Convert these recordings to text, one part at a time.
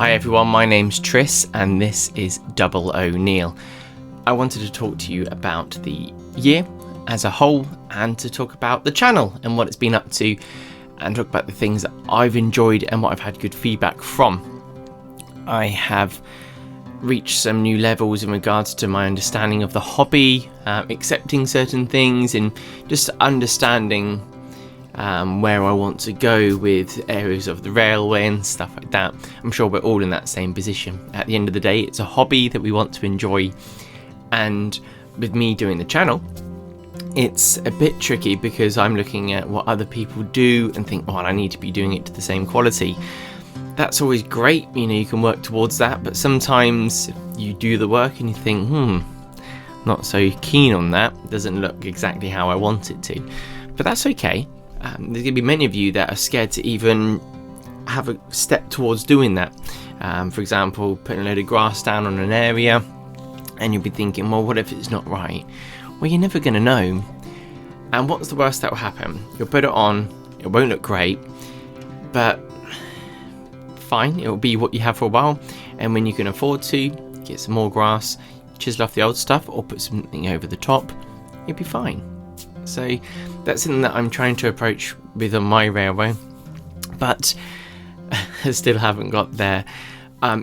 Hi everyone, my name's Tris and this is Double O'Neill. I wanted to talk to you about the year as a whole and to talk about the channel and what it's been up to and talk about the things that I've enjoyed and what I've had good feedback from. I have reached some new levels in regards to my understanding of the hobby, accepting certain things and just understanding where I want to go with areas of the railway and stuff like that. I'm sure we're all in that same position. At the end of the day, it's a hobby that we want to enjoy, and with me doing the channel, it's a bit tricky because I'm looking at what other people do and think, oh, I need to be doing it to the same quality. That's always great, you can work towards that, but sometimes you do the work and you think, not so keen on that, it doesn't look exactly how I want it to. But that's okay. There's going to be many of you that are scared to even have a step towards doing that. For example, putting a load of grass down on an area, and you'll be thinking, well, what if it's not right? Well, you're never going to know. And what's the worst that will happen? You'll put it on, it won't look great, but fine, it'll be what you have for a while. And when you can afford to, get some more grass, chisel off the old stuff, or put something over the top, you'll be fine. So that's something that I'm trying to approach with on my railway, but I still haven't got there.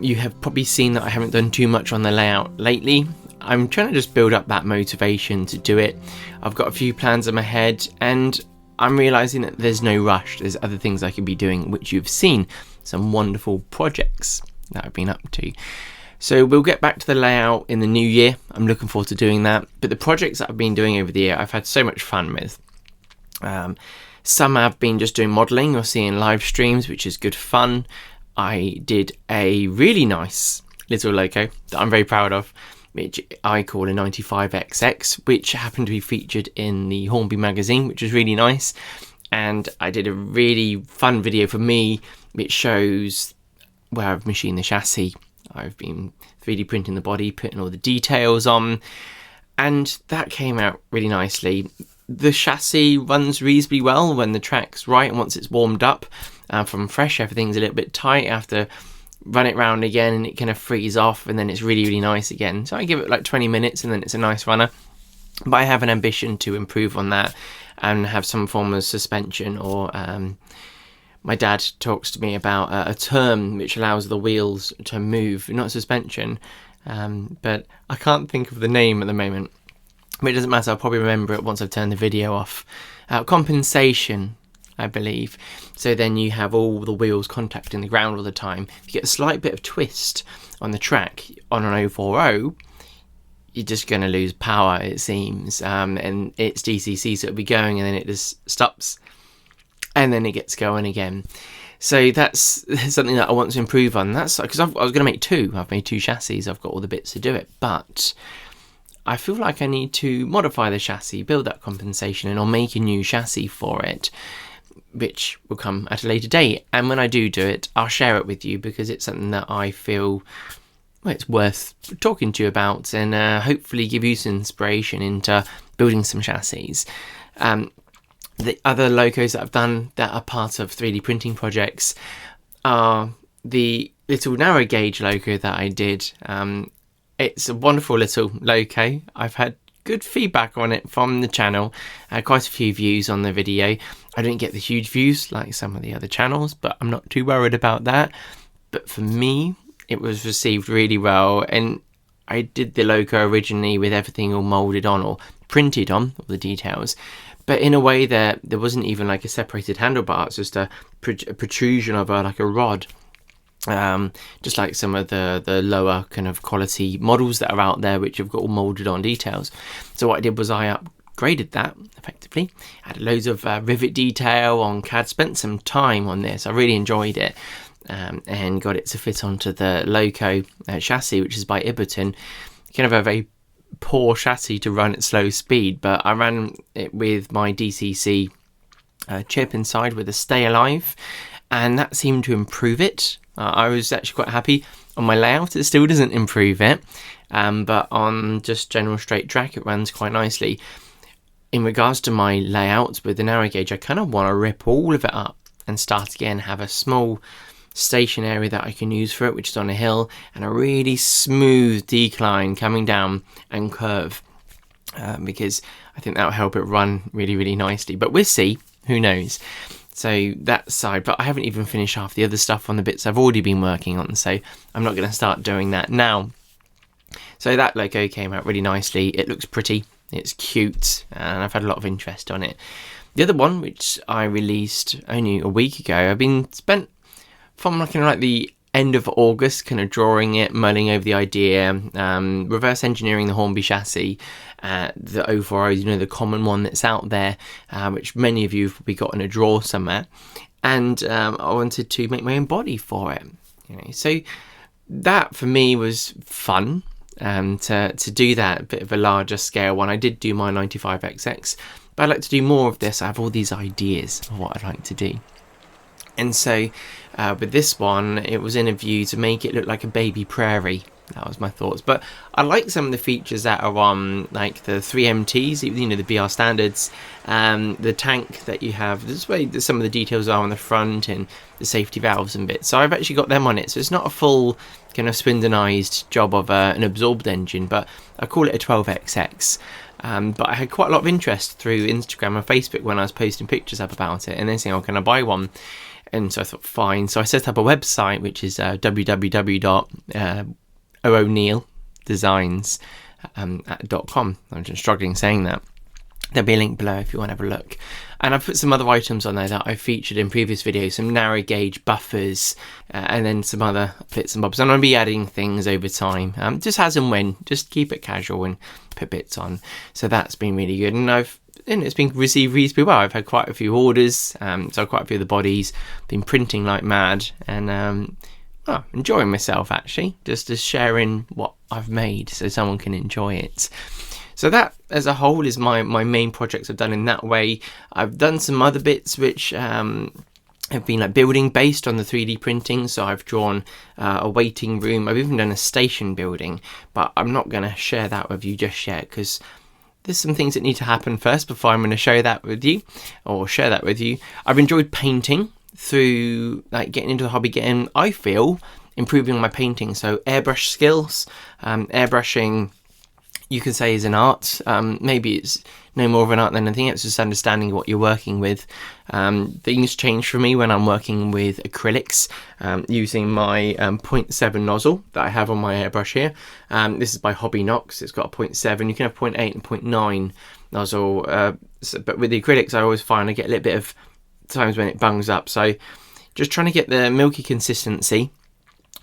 You have probably seen that I haven't done too much on the layout lately. I'm trying to just build up that motivation to do it. I've got a few plans in my head and I'm realising that there's no rush. There's other things I could be doing, which you've seen, some wonderful projects that I've been up to. So we'll get back to the layout in the new year. I'm looking forward to doing that. But the projects that I've been doing over the year, I've had so much fun with. Some have been just doing modelling or seeing live streams, which is good fun. I did a really nice little loco that I'm very proud of, which I call a 95XX, which happened to be featured in the Hornby magazine, which was really nice. And I did a really fun video for me, which shows where I've machined the chassis. I've been 3D printing the body, putting all the details on, and that came out really nicely. The chassis runs reasonably well when the track's right, and once it's warmed up from fresh, everything's a little bit tight. I have to run it round again and it kind of frees off, and then it's really, really nice again. So I give it like 20 minutes and then it's a nice runner. But I have an ambition to improve on that and have some form of suspension or my dad talks to me about a term which allows the wheels to move, not suspension, but I can't think of the name at the moment. But it doesn't matter, I'll probably remember it once I've turned the video off. Compensation, I believe. So then you have all the wheels contacting the ground all the time. If you get a slight bit of twist on the track on an 040, you're just going to lose power, it seems. And it's DCC, so it'll be going and then it just stops. And then it gets going again. So that's something that I want to improve on. That's because I was going to make two. I've made two chassis. I've got all the bits to do it. But I feel like I need to modify the chassis, build that compensation, and I'll make a new chassis for it, which will come at a later date. And when I do it, I'll share it with you because it's something that I feel it's worth talking to you about and hopefully give you some inspiration into building some chassis. The other locos that I've done that are part of 3D printing projects are the little narrow gauge loco that I did. It's a wonderful little loco. I've had good feedback on it from the channel. Quite a few views on the video. I didn't get the huge views like some of the other channels, but I'm not too worried about that. But for me, it was received really well. And I did the loco originally with everything all moulded on or printed on, all the details. But in a way there wasn't even like a separated handlebar. It's just a protrusion of like a rod. Just like some of the lower kind of quality models that are out there, which have got all moulded on details. So what I did was I upgraded that effectively. Added loads of rivet detail on CAD. Spent some time on this. I really enjoyed it. And got it to fit onto the loco chassis, which is by Iberton. Kind of a very poor chassis to run at slow speed, but I ran it with my DCC chip inside with a Stay Alive, and that seemed to improve it. I was actually quite happy. On my layout it still doesn't improve it, but on just general straight track it runs quite nicely. In regards to my layouts with the narrow gauge, I kind of want to rip all of it up and start again, have a small station area that I can use for it, which is on a hill, and a really smooth decline coming down and curve, because I think that'll help it run really, really nicely. But we'll see, who knows. So that side, but I haven't even finished half the other stuff on the bits I've already been working on, so I'm not going to start doing that now. So that logo came out really nicely. It looks pretty, it's cute, and I've had a lot of interest on it. The other one, which I released only a week ago, I've been spent from like the end of August kind of drawing it, mulling over the idea, reverse engineering the Hornby chassis, the overall, the common one that's out there, which many of you have probably got in a drawer somewhere, and I wanted to make my own body for it. So that for me was fun, to do that, a bit of a larger scale one. I did do my 95XX, but I'd like to do more of this. I have all these ideas of what I'd like to do. And so with this one, it was in a view to make it look like a baby prairie. That was my thoughts. But I like some of the features that are on, like the 3MTs, the BR standards, the tank that you have. This way some of the details are on the front and the safety valves and bits. So I've actually got them on it. So it's not a full kind of Swindonized job of an absorbed engine, but I call it a 12XX. But I had quite a lot of interest through Instagram and Facebook when I was posting pictures up about it, and then saying, oh, can I buy one? And so I thought, fine. So I set up a website, which is www.o'neildesigns.com. I'm just struggling saying that. There'll be a link below if you want to have a look. And I've put some other items on there that I featured in previous videos, some narrow gauge buffers, and then some other bits and bobs. And I'll be adding things over time, just as and when, just keep it casual and put bits on. So that's been really good. And it's been received reasonably well. I've had quite a few orders, so quite a few of the bodies, been printing like mad, and enjoying myself actually, just sharing what I've made so someone can enjoy it. So that as a whole is my main projects I've done in that way. I've done some other bits which have been like building based on the 3D printing. So I've drawn a waiting room. I've even done a station building, but I'm not going to share that with you just yet because there's some things that need to happen first before I'm going to show that with you or share that with you. I've enjoyed painting through like getting into the hobby, I feel, improving my painting. So airbrush skills, airbrushing, you can say is an art. Maybe it's no more of an art than anything. It's just understanding what you're working with. Things change for me when I'm working with acrylics, using my 0.7 nozzle that I have on my airbrush here. This is by Hobbynox. It's got a 0.7. You can have 0.8 and 0.9 nozzle. But with the acrylics, I always find I get a little bit of times when it bungs up. So just trying to get the milky consistency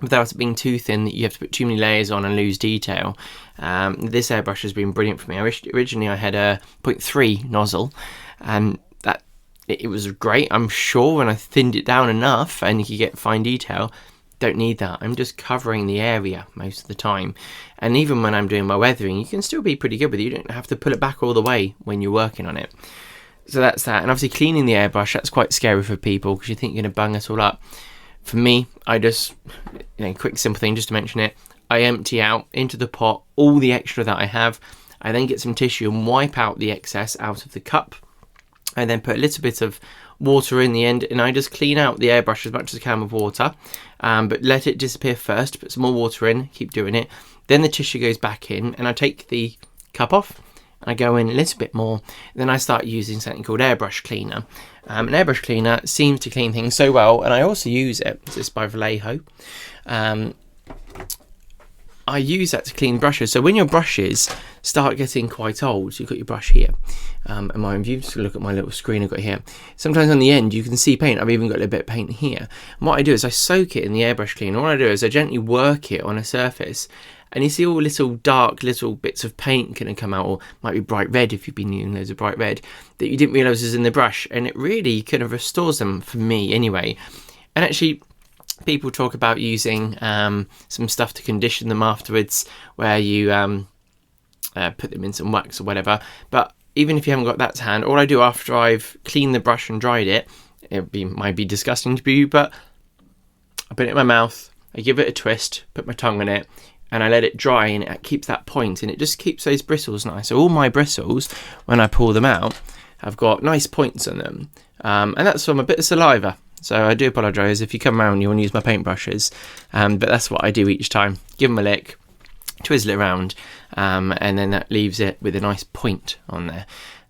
without it being too thin that you have to put too many layers on and lose detail. This airbrush has been brilliant for me. Originally I had a 0.3 nozzle, and that it was great. I'm sure when I thinned it down enough and you could get fine detail, don't need that. I'm just covering the area most of the time, and even when I'm doing my weathering, you can still be pretty good with it. You don't have to pull it back all the way when you're working on it. So that's that. And obviously cleaning the airbrush, that's quite scary for people because you think you're going to bung it all up. For me, I just, quick simple thing just to mention it, I empty out into the pot all the extra that I have. I then get some tissue and wipe out the excess out of the cup. I then put a little bit of water in the end, and I just clean out the airbrush as much as I can with water, but let it disappear first, put some more water in, keep doing it. Then the tissue goes back in, and I take the cup off, I go in a little bit more, then I start using something called airbrush cleaner. An airbrush cleaner seems to clean things so well, and I also use it. This is by Vallejo. I use that to clean brushes. So when your brushes start getting quite old, so you've got your brush here, and mind you, just look at my little screen I've got here. Sometimes on the end you can see paint. I've even got a little bit of paint here. And what I do is I soak it in the airbrush cleaner. What I do is I gently work it on a surface, and you see all little dark little bits of paint can come out, or might be bright red if you've been using loads of bright red that you didn't realise was in the brush, and it really kind of restores them for me anyway. And actually, people talk about using some stuff to condition them afterwards, where you put them in some wax or whatever. But even if you haven't got that to hand, all I do after I've cleaned the brush and dried it, might be disgusting to you, but I put it in my mouth, I give it a twist, put my tongue in it, and I let it dry, and it keeps that point, and it just keeps those bristles nice. So all my bristles, when I pull them out, have got nice points on them, and that's from a bit of saliva. So I do apologise if you come around and you want to use my paintbrushes, but that's what I do each time. Give them a lick, twizzle it around, and then that leaves it with a nice point on there.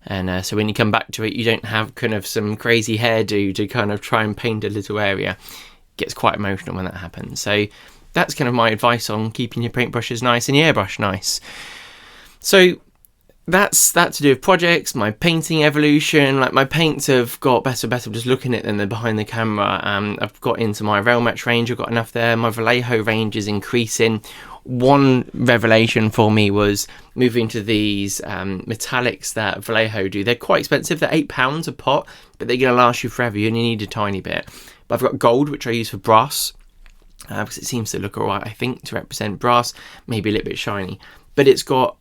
And so when you come back to it, you don't have kind of some crazy hairdo to kind of try and paint a little area. It gets quite emotional when that happens. So that's kind of my advice on keeping your paintbrushes nice and your airbrush nice. So that's that to do with projects, my painting evolution. Like, my paints have got better and better just looking at them than behind the camera. I've got into my Realmatch range, I've got enough there. My Vallejo range is increasing. One revelation for me was moving to these metallics that Vallejo do. They're quite expensive, they're £8 a pot, but they're going to last you forever. You only need a tiny bit. But I've got gold, which I use for brass, because it seems to look alright, I think, to represent brass, maybe a little bit shiny. But it's got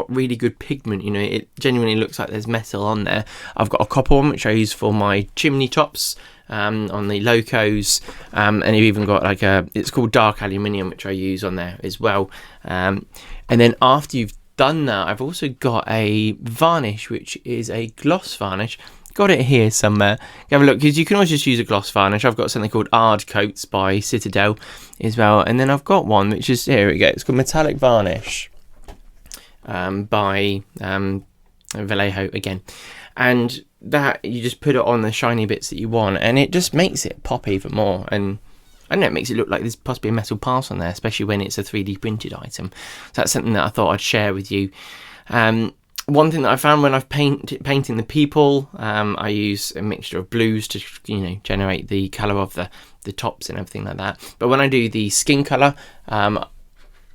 really good pigment, you know, it genuinely looks like there's metal on there. I've got a copper one, which I use for my chimney tops on the Locos, and you've even got like it's called dark aluminium, which I use on there as well. And then after you've done that, I've also got a varnish, which is a gloss varnish. Got it here somewhere. Have a look, because you can always just use a gloss varnish. I've got something called Ard Coats by Citadel as well, and then I've got one which is, here we go, it's called Metallic Varnish by Vallejo again, and that you just put it on the shiny bits that you want, and it just makes it pop even more. And I don't know, it makes it look like there's possibly a metal part on there, especially when it's a 3D printed item. So that's something that I thought I'd share with you. One thing that I found when I've painting the people, I use a mixture of blues to, you know, generate the colour of the tops and everything like that. But when I do the skin colour,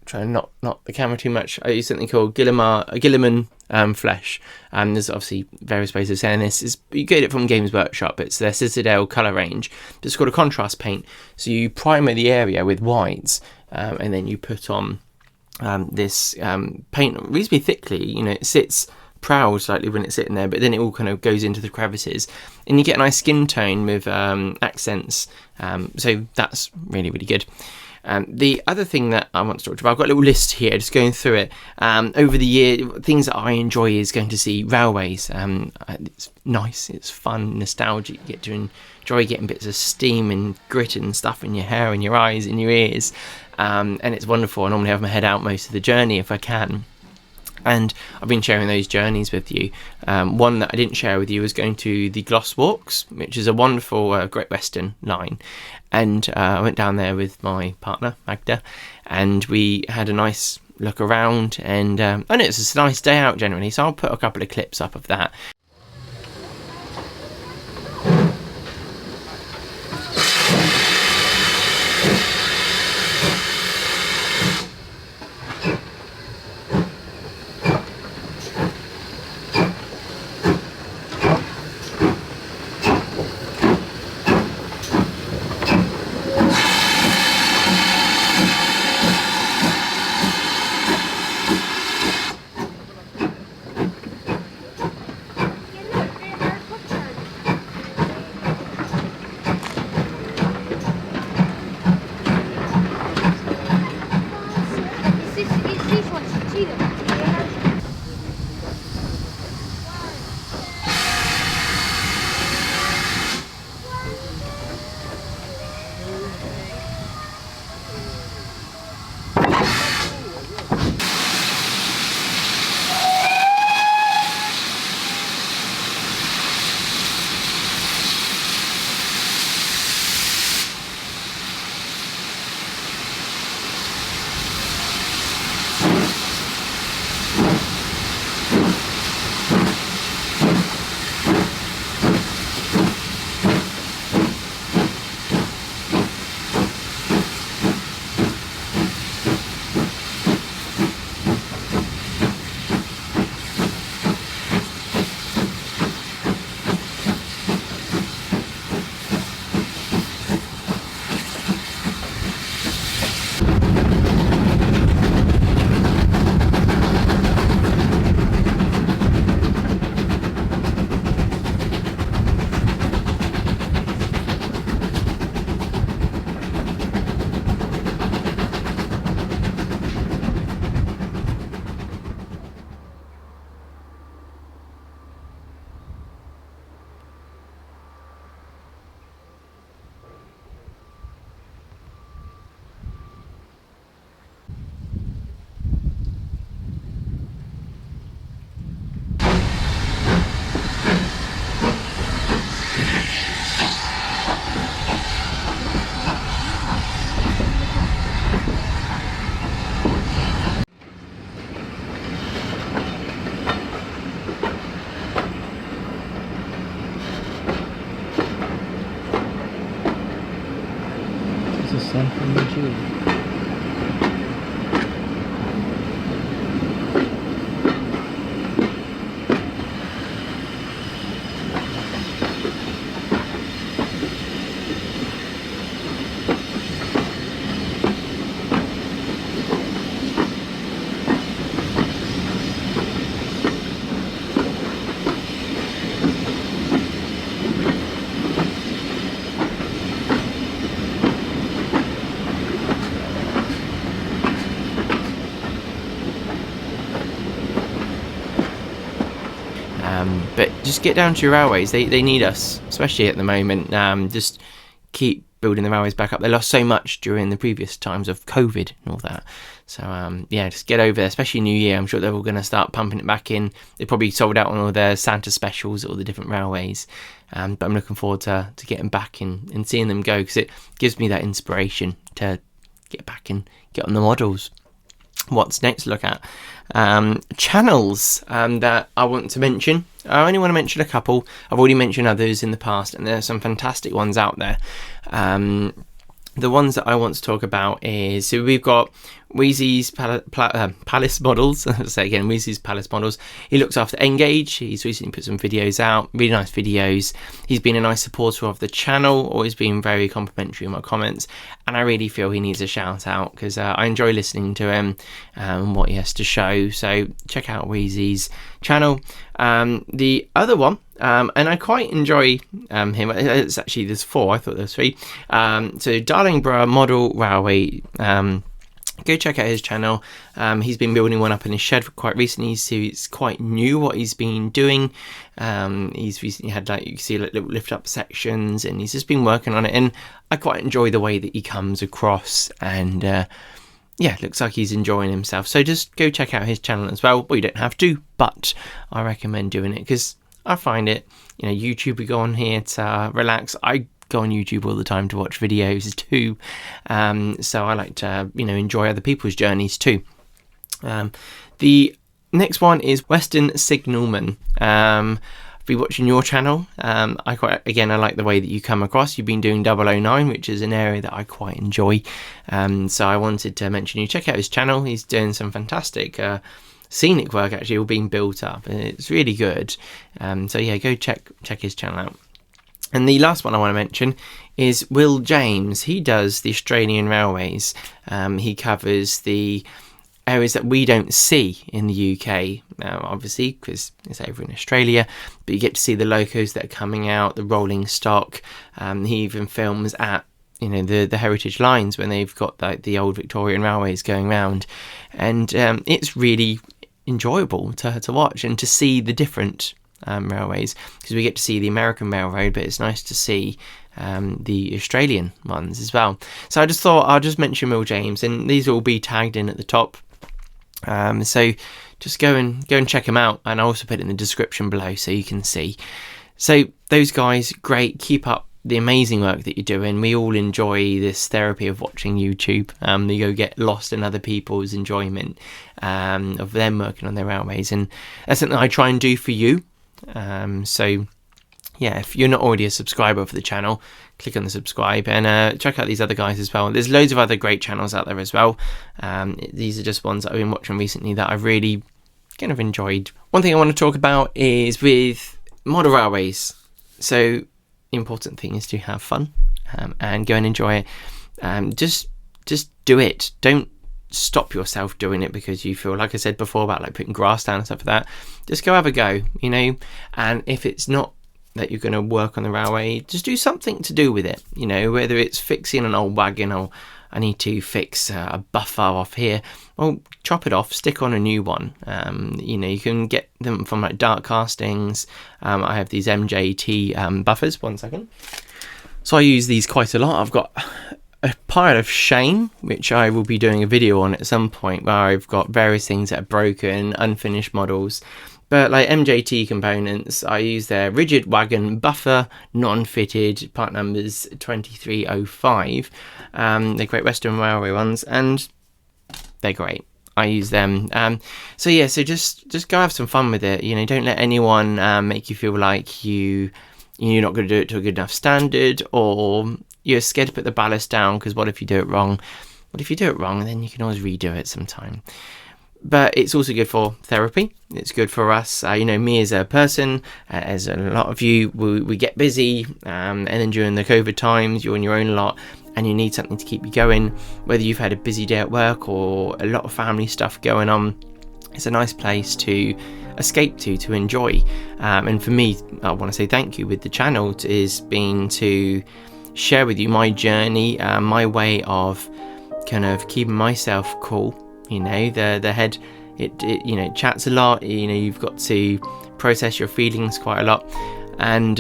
try and not knock the camera too much, I use something called Guilliman Flesh. There's obviously various ways of saying this. You get it from Games Workshop. It's their Citadel colour range. It's called a contrast paint. So you primer the area with whites, and then you put on this paint reasonably thickly. You know, it sits proud slightly when it's sitting there, but then it all kind of goes into the crevices, and you get a nice skin tone with accents. So that's really, really good. The other thing that I want to talk about, I've got a little list here, just going through it. Over the year, things that I enjoy is going to see railways. It's nice, it's fun, nostalgic. You get to enjoy getting bits of steam and grit and stuff in your hair and your eyes and your ears. And it's wonderful. I normally have my head out most of the journey if I can. And I've been sharing those journeys with you. One that I didn't share with you was going to the Gloss Walks, which is a wonderful Great Western line. And I went down there with my partner, Magda, and we had a nice look around. And I know it's a nice day out generally, so I'll put a couple of clips up of that. machine. But just get down to your railways. They need us, especially at the moment. Just keep building the railways back up. They lost so much during the previous times of COVID and all that. So yeah, just get over there, especially New Year. I'm sure they're all going to start pumping it back in. They probably sold out on all their Santa specials at all the different railways. But I'm looking forward to getting back in and seeing them go, because it gives me that inspiration to get back and get on the models. What's next to look at? Channels that I want to mention. I only want to mention a couple. I've already mentioned others in the past, and there are some fantastic ones out there. The ones that I want to talk about is, so we've got Wheezy's Palace Models. I'll say again, Wheezy's Palace Models. He looks after Engage. He's recently put some videos out, really nice videos. He's been a nice supporter of the channel, always been very complimentary in my comments, and I really feel he needs a shout out, because I enjoy listening to him and what he has to show. So check out Wheezy's channel. The other one, and I quite enjoy him. It's actually, there's 4. I thought there was 3. So Darlingborough Model Railway. Go check out his channel. He's been building one up in his shed quite recently, so it's quite new what he's been doing. He's recently had, like, you can see, like, little lift up sections, and he's just been working on it, and I quite enjoy the way that he comes across, and yeah, looks like he's enjoying himself. So just go check out his channel as well. Well, you don't have to, but I recommend doing it, because I find it, you know, YouTube, we go on here to relax. I go on YouTube all the time to watch videos too, so I like to, you know, enjoy other people's journeys too. The next one is Western Signalman. I've been watching your channel. I like the way that you come across. You've been doing 009, which is an area that I quite enjoy, so I wanted to mention you. Check out his channel. He's doing some fantastic scenic work, actually, all being built up, and it's really good. So yeah, go check his channel out. And the last one I want to mention is Will James. He does the Australian railways. He covers the areas that we don't see in the UK, obviously, because it's over in Australia, but you get to see the locos that are coming out, the rolling stock. He even films at, you know, the heritage lines when they've got, like, the old Victorian railways going round, and it's really enjoyable to watch and to see the different railways, because we get to see the American railroad, but it's nice to see the Australian ones as well. So I just thought I'll just mention Will James, and these will be tagged in at the top. So just go and check them out, and I'll also put it in the description below so you can see. So those guys, great. Keep up the amazing work that you're doing. We all enjoy this therapy of watching YouTube. You go get lost in other people's enjoyment of them working on their railways, and that's something I try and do for you. So yeah, if you're not already a subscriber for the channel, click on the subscribe, and check out these other guys as well. There's loads of other great channels out there as well. These are just ones that I've been watching recently that I've really kind of enjoyed. One thing I want to talk about is with model railways. So the important thing is to have fun, and go and enjoy it. Just do it. Don't stop yourself doing it because you feel, like I said before, about like putting grass down and stuff like that. Just go have a go, you know. And if it's not that you're going to work on the railway, just do something to do with it, you know, whether it's fixing an old wagon, or I need to fix a buffer off here, well, chop it off, stick on a new one. You know, you can get them from like Dark Castings. I have these MJT buffers. One second. So I use these quite a lot. I've got a pile of shame, which I will be doing a video on at some point, where I've got various things that are broken, unfinished models. But like MJT components, I use their rigid wagon buffer, non-fitted, part numbers 2305. They're Great Western Railway ones, and they're great. I use them. So yeah, so just go have some fun with it. You know, don't let anyone make you feel like you're not going to do it to a good enough standard, or you're scared to put the ballast down because what if you do it wrong? What if you do it wrong? Then you can always redo it sometime. But it's also good for therapy. It's good for us, me as a person, as a lot of you, we get busy, and then during the COVID times, you're on your own a lot, and you need something to keep you going. Whether you've had a busy day at work or a lot of family stuff going on, it's a nice place to escape to enjoy. And for me, I want to say thank you with the channel is being to share with you my journey, my way of kind of keeping myself cool. The head, it chats a lot. You've got to process your feelings quite a lot. And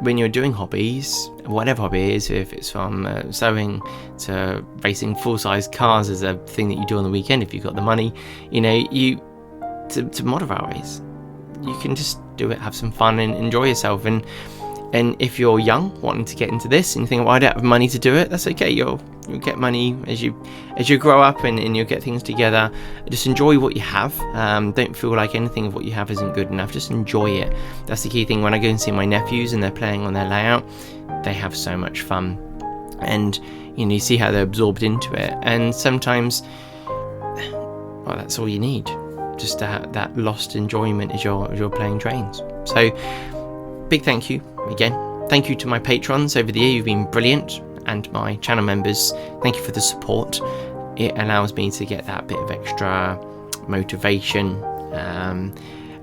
when you're doing hobbies, whatever hobby it is, if it's from sewing to racing full-size cars as a thing that you do on the weekend, if you've got the money, to moderate ways, you can just do it, have some fun and enjoy yourself. And if you're young, wanting to get into this, and you think, well, I don't have money to do it, that's okay. You'll get money as you grow up, and you'll get things together. Just enjoy what you have. Don't feel like anything of what you have isn't good enough. Just enjoy it. That's the key thing. When I go and see my nephews and they're playing on their layout, they have so much fun, and you see how they're absorbed into it. And sometimes, well, that's all you need, just to have that lost enjoyment as you're playing trains. So big thank you again. Thank you to my patrons over the year. You've been brilliant. And my channel members, thank you for the support. It allows me to get that bit of extra motivation,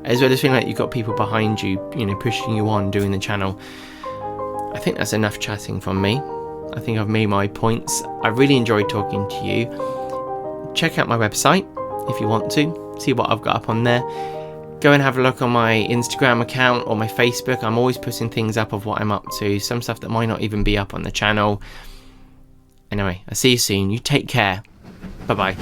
as well as feeling like you've got people behind you, pushing you on doing the channel. I think that's enough chatting from me. I think I've made my points. I really enjoyed talking to you. Check out my website if you want to see what I've got up on there. Go and have a look on my Instagram account or my Facebook. I'm always putting things up of what I'm up to, some stuff that might not even be up on the channel. Anyway, I'll see you soon. You take care. Bye bye.